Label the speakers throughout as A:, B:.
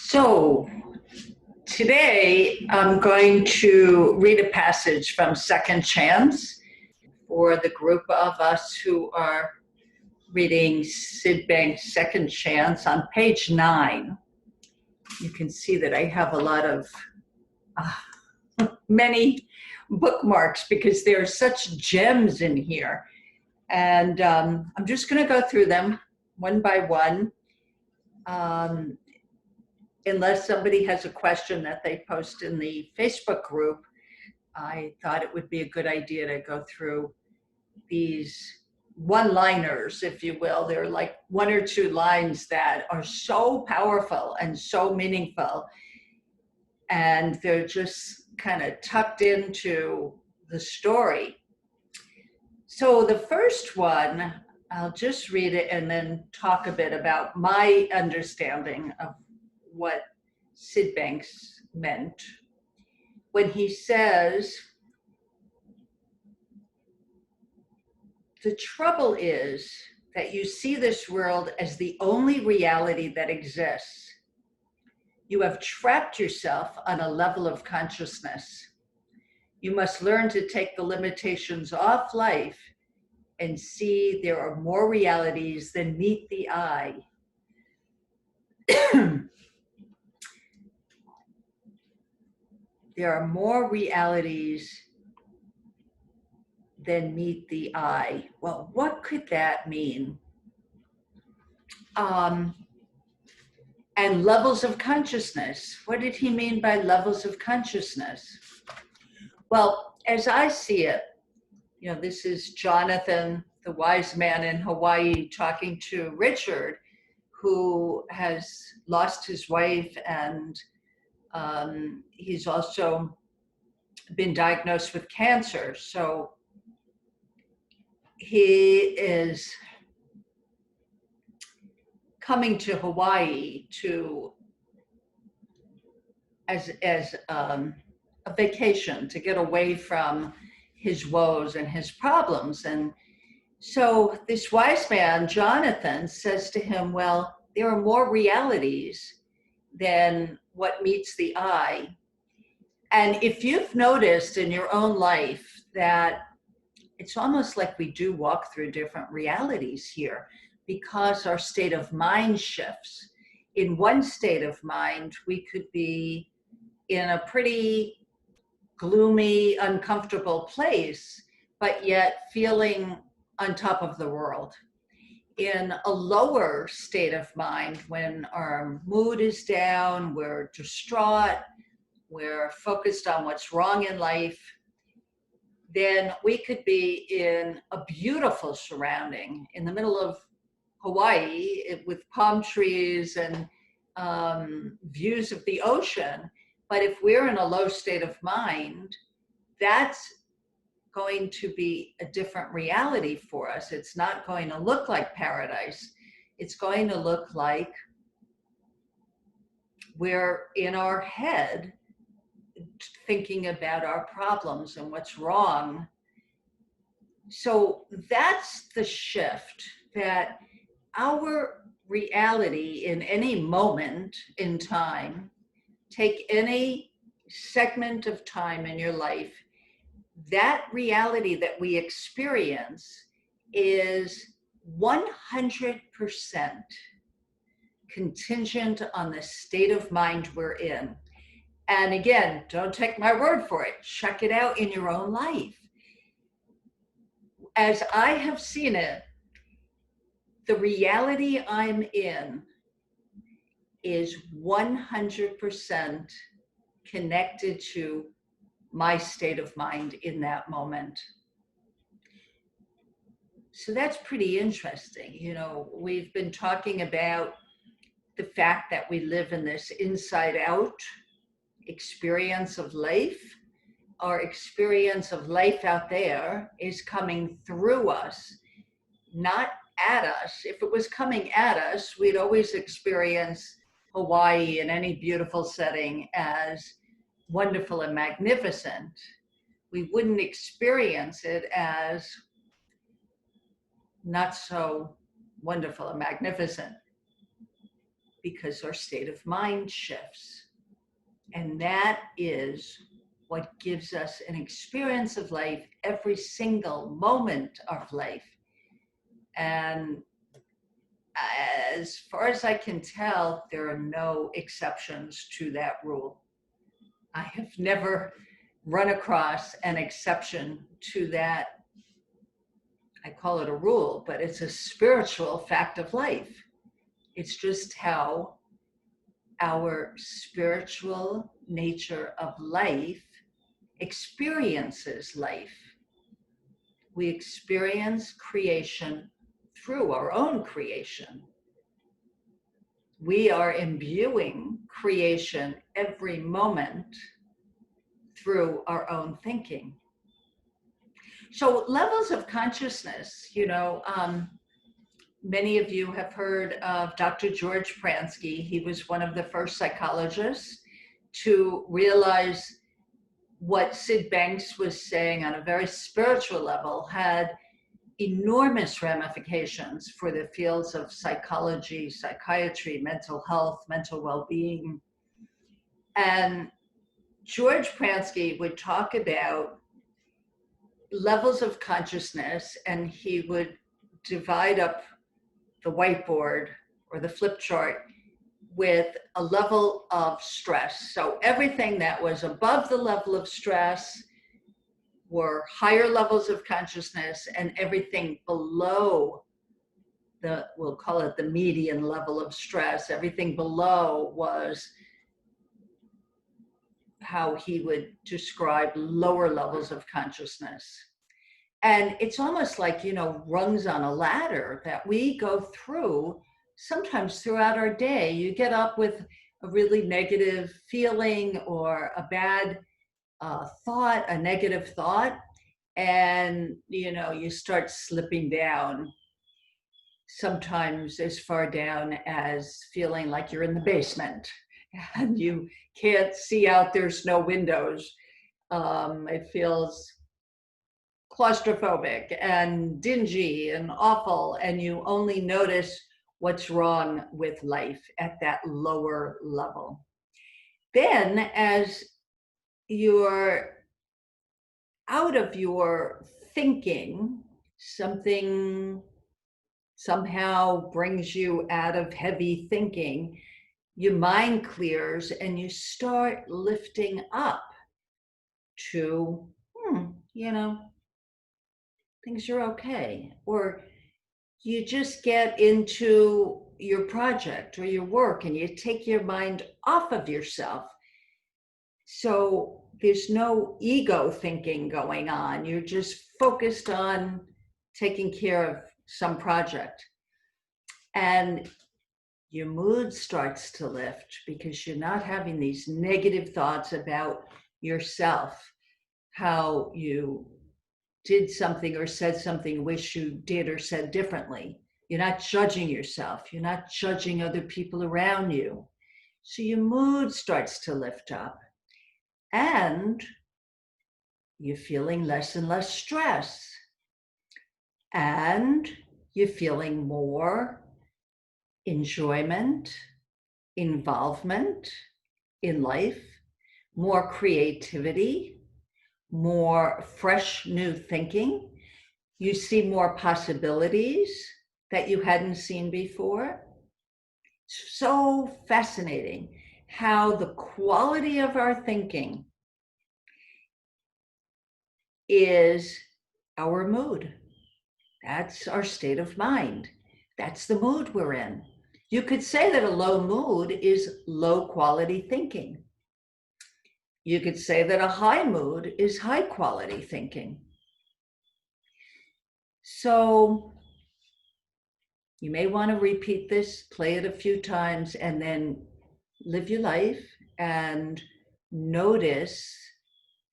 A: So today I'm going to read a passage from Second Chance for the group of us who are reading Sid Banks' Second Chance on page 9. You can see that I have a lot of many bookmarks because there are such gems in here. And I'm just going to go through them one by one. Unless somebody has a question that they post in the Facebook group, I thought it would be a good idea to go through these one-liners, if you will. They're like one or two lines that are so powerful and so meaningful, and they're just kind of tucked into the story. So the first one, I'll just read it and then talk a bit about my understanding of what Sid Banks meant when he says, the trouble is that you see this world as the only reality that exists. You have trapped yourself on a level of consciousness. You must learn to take the limitations off life and see there are more realities than meet the eye. There are more realities than meet the eye. Well, what could that mean? And levels of consciousness. What did he mean by levels of consciousness? Well, as I see it, this is Jonathan, the wise man in Hawaii, talking to Richard, who has lost his wife, and he's also been diagnosed with cancer. So he is coming to Hawaii as a vacation, to get away from his woes and his problems. And so this wise man, Jonathan, says to him, well, there are more realities than what meets the eye. And if you've noticed in your own life that it's almost like we do walk through different realities here, because our state of mind shifts. In one state of mind, we could be in a pretty gloomy, uncomfortable place, but yet feeling on top of the world. In a lower state of mind, when our mood is down, we're distraught, we're focused on what's wrong in life, then we could be in a beautiful surrounding in the middle of Hawaii with palm trees and views of the ocean. But if we're in a low state of mind, that's going to be a different reality for us. It's not going to look like paradise. It's going to look like we're in our head thinking about our problems and what's wrong. So that's the shift, that our reality in any moment in time, take any segment of time in your life, that reality that we experience is 100% contingent on the state of mind we're in. And again, don't take my word for it. Check it out in your own life. As I have seen it, the reality I'm in is 100% connected to my state of mind in that moment. So that's pretty interesting. We've been talking about the fact that we live in this inside-out experience of life. Our experience of life out there is coming through us, not at us. If it was coming at us, we'd always experience Hawaii in any beautiful setting as wonderful and magnificent. We wouldn't experience it as not so wonderful and magnificent. because our state of mind shifts. And that is what gives us an experience of life every single moment of life. And as far as I can tell, there are no exceptions to that rule. I have never run across an exception to that. I call it a rule, but it's a spiritual fact of life. It's just how our spiritual nature of life experiences life. We experience creation through our own creation. We are imbuing creation every moment through our own thinking. So levels of consciousness, many of you have heard of Dr. George Pransky. He was one of the first psychologists to realize what Sid Banks was saying on a very spiritual level had enormous ramifications for the fields of psychology, psychiatry, mental health, mental well-being. And George Pransky would talk about levels of consciousness, and he would divide up the whiteboard or the flip chart with a level of stress. So everything that was above the level of stress were higher levels of consciousness, and everything below we'll call it the median level of stress, everything below was how he would describe lower levels of consciousness. And it's almost like, rungs on a ladder that we go through sometimes throughout our day. You get up with a really negative feeling or a bad thought, a negative thought, and, you start slipping down, sometimes as far down as feeling like you're in the basement and you can't see out, there's no windows. It feels claustrophobic and dingy and awful, and you only notice what's wrong with life at that lower level. Then as you're out of your thinking, something somehow brings you out of heavy thinking, your mind clears and you start lifting up to, things are okay. Or you just get into your project or your work and you take your mind off of yourself. So there's no ego thinking going on. You're just focused on taking care of some project. And your mood starts to lift because you're not having these negative thoughts about yourself, how you did something or said something, wish you did or said differently. You're not judging yourself. You're not judging other people around you. So your mood starts to lift up and you're feeling less and less stress. And you're feeling more enjoyment, involvement in life, more creativity, more fresh new thinking. You see more possibilities that you hadn't seen before. So fascinating how the quality of our thinking is our mood. That's our state of mind. That's the mood we're in. You could say that a low mood is low quality thinking. You could say that a high mood is high quality thinking. So you may want to repeat this, play it a few times, and then live your life and notice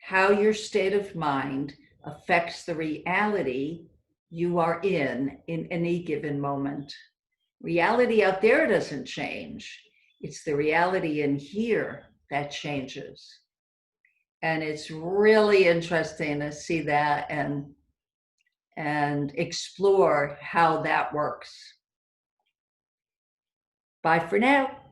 A: how your state of mind affects the reality you are in any given moment. Reality out there doesn't change. It's the reality in here that changes. And it's really interesting to see that and explore how that works. Bye for now.